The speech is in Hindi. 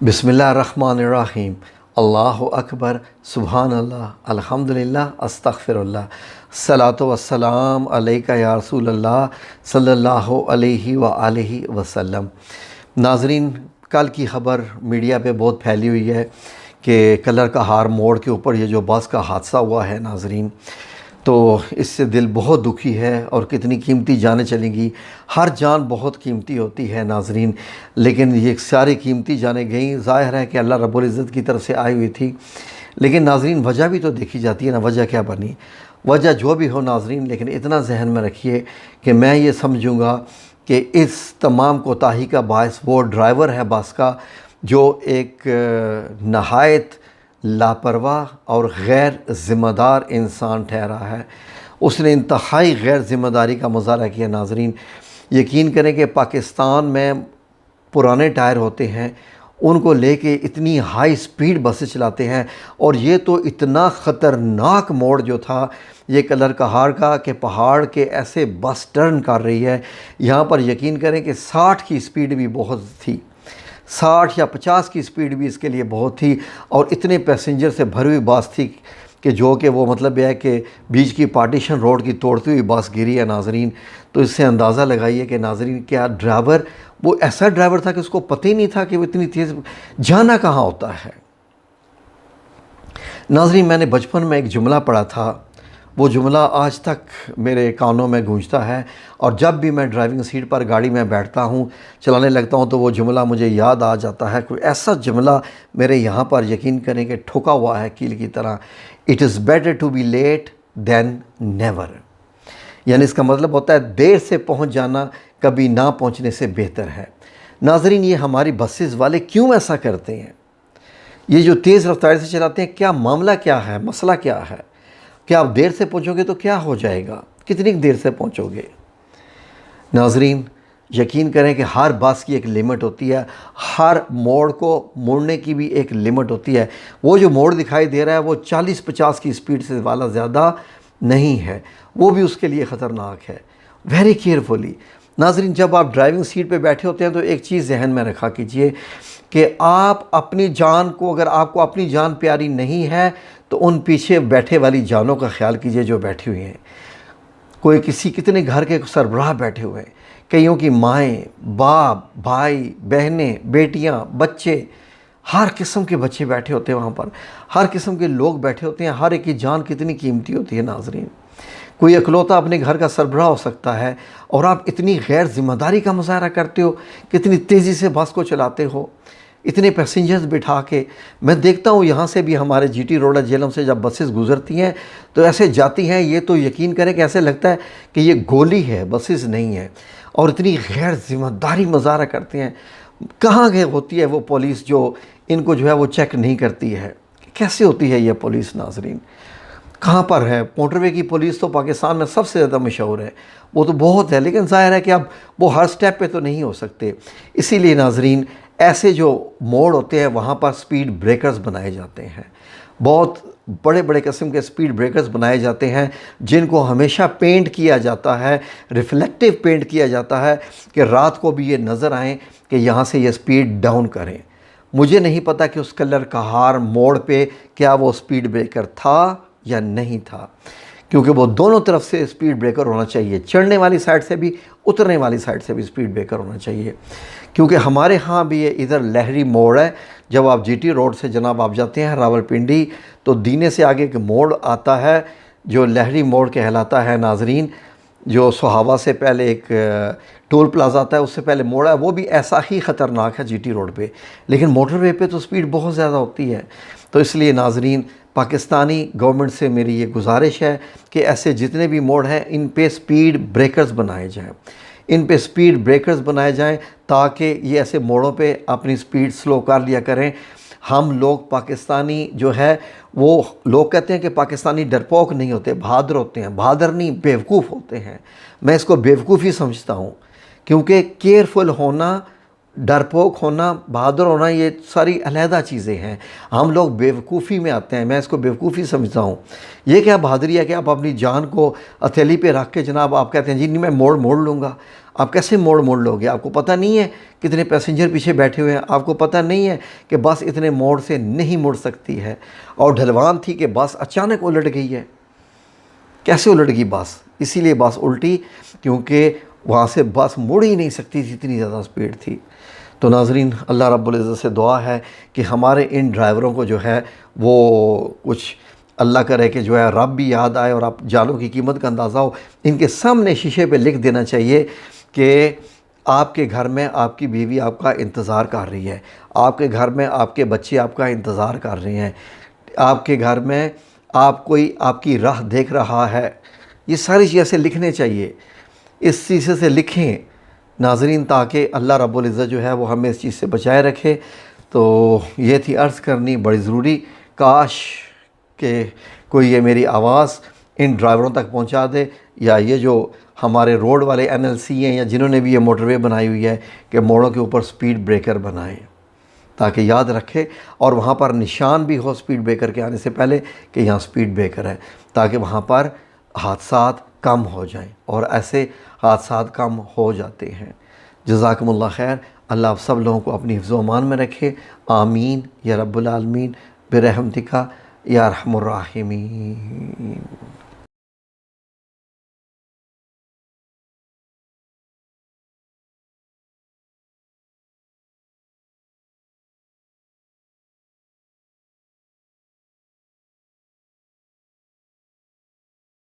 बिस्मिल्लाहिर्रहमानिर्रहीम। अल्लाहु अकबर, सुभान अल्लाह, अल्हम्दुलिल्लाह, अस्तगफिरुल्लाह, सलातो वस्सलाम अलैका या रसूल अल्लाह सल्लल्लाहु अलैहि व आलिहि वसल्लम। नाज़रीन, कल की ख़बर मीडिया पे बहुत फैली हुई है कि कलर का हार मोड़ के ऊपर ये जो बस का हादसा हुआ है नाज़रीन, तो इससे दिल बहुत दुखी है और कितनी कीमती जानें चलेंगी। हर जान बहुत कीमती होती है नाज़रीन, लेकिन ये सारी कीमती जानें गई। ज़ाहिर है कि अल्लाह रब्बुल इज़्ज़त की तरफ से आई हुई थी, लेकिन नाज़रीन वजह भी तो देखी जाती है ना, वजह क्या बनी। वजह जो भी हो नाज़रीन, लेकिन इतना जहन में रखिए कि मैं ये समझूँगा कि इस तमाम कोताही का बायस वो ड्राइवर है बस का, जो एक नहायत लापरवाह और गैर ज़िम्मेदार इंसान ठहरा है। उसने इंतहाई गैर ज़िम्मेदारी का मुज़ाहरा किया नाज़रीन। यकीन करें कि पाकिस्तान में पुराने टायर होते हैं, उनको लेके इतनी हाई स्पीड बसें चलाते हैं, और ये तो इतना ख़तरनाक मोड़ जो था ये कलर कहार का कि पहाड़ के ऐसे बस टर्न कर रही है। यहाँ पर यकीन करें कि 60 की स्पीड भी बहुत थी, 60 या 50 की स्पीड भी इसके लिए बहुत थी, और इतने पैसेंजर से भरी हुई बस थी कि जो कि वो मतलब यह है कि बीच की पार्टीशन रोड की तोड़ती हुई बस गिरी है नाज़रीन। तो इससे अंदाज़ा लगाइए कि नाज़रीन क्या ड्राइवर, वो ऐसा ड्राइवर था कि उसको पता ही नहीं था कि वो इतनी तेज़ जाना कहाँ होता है। नाज़रीन, मैंने बचपन में एक जुमला पढ़ा था, वो जुमला आज तक मेरे कानों में गूंजता है, और जब भी मैं ड्राइविंग सीट पर गाड़ी में बैठता हूँ, चलाने लगता हूँ, तो वो जुमला मुझे याद आ जाता है। कोई ऐसा जुमला मेरे यहाँ पर यकीन करें कि ठुका हुआ है कील की तरह, it is better to be late than never. यानी इसका मतलब होता है देर से पहुँच जाना कभी ना पहुँचने से बेहतर है। नाज़रीन, ये हमारी बसेस वाले क्यों ऐसा करते हैं? ये जो तेज़ रफ्तार से चलाते हैं, क्या मामला क्या है, मसला क्या है? क्या आप देर से पहुंचोगे तो क्या हो जाएगा? कितनी देर से पहुंचोगे? नाज़रीन, यकीन करें कि हर बस की एक लिमिट होती है, हर मोड़ को मुड़ने की भी एक लिमिट होती है। वो जो मोड़ दिखाई दे रहा है वो 40-50 की स्पीड से वाला ज़्यादा नहीं है, वो भी उसके लिए ख़तरनाक है। वेरी केयरफुली नाज़रीन, जब आप ड्राइविंग सीट पे बैठे होते हैं तो एक चीज़ जहन में रखा कीजिए कि आप अपनी जान को, अगर आपको अपनी जान प्यारी नहीं है तो उन पीछे बैठे वाली जानों का ख्याल कीजिए जो बैठी हुई हैं। कोई किसी कितने घर के सरबराह बैठे हुए हैं, कईयों की माएँ, बाप, भाई, बहनें, बेटियां, बच्चे, हर किस्म के बच्चे बैठे होते हैं वहाँ पर, हर किस्म के लोग बैठे होते हैं। हर एक की जान कितनी कीमती होती है नाज़रीन। कोई इकलौता अपने घर का सरबराह हो सकता है, और आप इतनी गैर जिम्मेदारी का मुजाहरा करते हो, कितनी तेज़ी से बस को चलाते हो, इतने पैसेंजर्स बिठा के। मैं देखता हूँ यहाँ से भी हमारे जीटी रोड जेलम से जब बसेस गुज़रती हैं तो ऐसे जाती हैं, ये तो यकीन करें कि ऐसे लगता है कि ये गोली है, बसेस नहीं है, और इतनी गैर जिम्मेदारी मुजाहरा करते हैं। कहाँ गए होती है वो पुलिस जो इनको जो है वो चेक नहीं करती है? कैसे होती है ये पुलिस नाज़रीन? कहाँ पर है? मोटरवे की पुलिस तो पाकिस्तान में सबसे ज़्यादा मशहूर है, वो तो बहुत है, लेकिन ज़ाहिर है कि अब वो हर स्टेप पे तो नहीं हो सकते। इसीलिए नाज़रीन, ऐसे जो मोड़ होते हैं वहाँ पर स्पीड ब्रेकर्स बनाए जाते हैं, बहुत बड़े बड़े किस्म के स्पीड ब्रेकर्स बनाए जाते हैं, जिनको हमेशा पेंट किया जाता है, रिफ्लेक्टिव पेंट किया जाता है कि रात को भी ये नज़र आए कि यहाँ से ये स्पीड डाउन करें। मुझे नहीं पता कि उस कलर कहार मोड़ पे क्या वो स्पीड ब्रेकर था या नहीं था, क्योंकि वो दोनों तरफ से स्पीड ब्रेकर होना चाहिए, चढ़ने वाली साइड से भी, उतरने वाली साइड से भी स्पीड ब्रेकर होना चाहिए। क्योंकि हमारे यहाँ भी ये इधर लहरी मोड़ है, जब आप जीटी रोड से जनाब आप जाते हैं रावलपिंडी, तो दीने से आगे एक मोड़ आता है जो लहरी मोड़ कहलाता है नाज़रीन, जो सुहावा से पहले एक टोल प्लाजा आता है, उससे पहले मोड़ है, वो भी ऐसा ही ख़तरनाक है जीटी रोड पे, लेकिन मोटरवे पे तो स्पीड बहुत ज़्यादा होती है। तो इसलिए नाज़रीन, पाकिस्तानी गवर्नमेंट से मेरी ये गुजारिश है कि ऐसे जितने भी मोड़ हैं इन पे स्पीड ब्रेकर्स बनाए जाएं, इन पे स्पीड ब्रेकर्स बनाए जाएं, ताकि ये ऐसे मोड़ों पे अपनी स्पीड स्लो कर लिया करें। हम लोग पाकिस्तानी जो है, वो लोग कहते हैं कि पाकिस्तानी डरपोक नहीं होते, बहादुर होते हैं। बहादुर नहीं, बेवकूफ़ होते हैं। मैं इसको बेवकूफ़ी समझता हूँ, क्योंकि केयरफुल होना, डरपोक होना, बहादुर होना, ये सारी अलहदा चीज़ें हैं। हम लोग बेवकूफ़ी में आते हैं, मैं इसको बेवकूफ़ी समझता हूँ। ये क्या बहादुरी है कि आप अपनी जान को हथेली पे रख के जनाब आप कहते हैं जी नहीं मैं मोड़ लूँगा। आप कैसे मोड़ मोड़ लोगे? आपको पता नहीं है कितने पैसेंजर पीछे बैठे हुए हैं, आपको पता नहीं है कि बस इतने मोड़ से नहीं मुड़ सकती है। और ढलवान थी कि बस अचानक उलट गई है। कैसे उलट गई बस? इसीलिए बस उल्टी क्योंकि वहाँ से बस मुड़ ही नहीं सकती थी, इतनी ज़्यादा स्पीड थी। तो नाज़रीन, अल्लाह रब्बुल इज़्ज़त से दुआ है कि हमारे इन ड्राइवरों को जो है वो कुछ अल्लाह करे कि जो है रब भी याद आए और आप जानों की कीमत का अंदाज़ा हो। इनके सामने शीशे पे लिख देना चाहिए कि आपके घर में आपकी बीवी आपका इंतज़ार कर रही है, आपके घर में आपके बच्चे आपका इंतज़ार कर रहे हैं, आपके घर में आप कोई आपकी राह देख रहा है। ये सारी चीज़ें ऐसे लिखने चाहिए, इस शीशे से लिखें नाज़रीन, ताकि अल्लाह रब्बुल इज़्ज़त जो है वो हमें इस चीज़ से बचाए रखे। तो ये थी अर्ज़ करनी बड़ी ज़रूरी। काश कि कोई ये मेरी आवाज़ इन ड्राइवरों तक पहुंचा दे, या ये जो हमारे रोड वाले NLC हैं या जिन्होंने भी ये मोटरवे बनाई हुई है कि मोड़ों के ऊपर स्पीड ब्रेकर बनाएं, ताकि याद रखे और वहाँ पर निशान भी हो स्पीड ब्रेकर के आने से पहले कि यहाँ स्पीड ब्रेकर है, ताकि वहाँ पर हादसात कम हो जाएं। और ऐसे हादसात कम हो जाते हैं। जज़ाकुमुल्लाह खैर। अल्लाह आप सब लोगों को अपनी हिफ्ज़ व अमान में रखे। आमीन या रब्बुल आलमीन बिरहमतिका या अरहमुर राहिमीन।